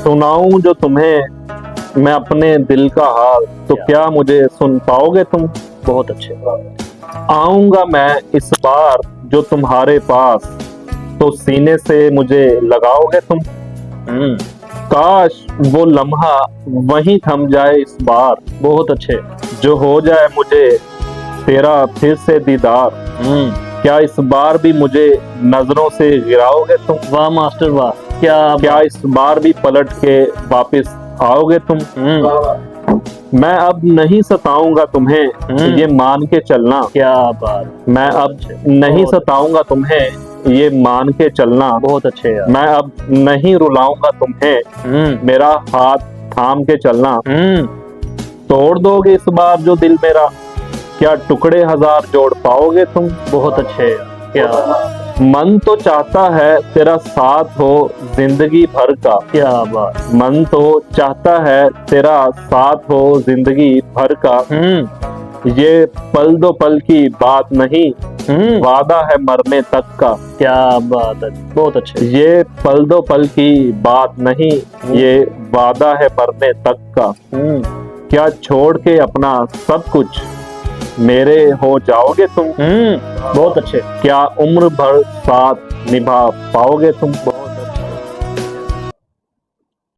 सुनाऊं जो तुम्हें मैं अपने दिल का हाल, तो क्या मुझे सुन पाओगे तुम? बहुत अच्छे। आऊंगा मैं इस बार जो तुम्हारे पास, तो सीने से मुझे लगाओगे तुम? काश वो लम्हा वहीं थम जाए इस बार, बहुत अच्छे। जो हो जाए मुझे तेरा फिर से दीदार। क्या इस बार भी मुझे नजरों से गिराओगे तुम? वाह मास्टर वाह, क्या इस बार भी पलट के वापस आओगे तुम? मैं अब नहीं सताऊंगा तुम्हें, ये मान के चलना। क्या बात। मैं अब नहीं सताऊंगा तुम्हें, ये मान के चलना। बहुत अच्छे यार। मैं अब नहीं रुलाऊंगा तुम्हें, मेरा हाथ थाम के चलना। तोड़ दोगे इस बार जो दिल मेरा, क्या टुकड़े हजार जोड़ पाओगे तुम? बहुत अच्छे यार। क्या मन तो चाहता है तेरा साथ हो जिंदगी भर का। क्या बात। मन तो चाहता है तेरा साथ हो जिंदगी भर का। ये पल दो पल की बात नहीं, वादा है मरने तक का। क्या बात है, बहुत अच्छे। ये पल दो पल की बात नहीं, ये वादा है मरने तक का। क्या छोड़ के अपना सब कुछ मेरे हो जाओगे तुम? बहुत अच्छे। क्या उम्र भर साथ निभा पाओगे तुम?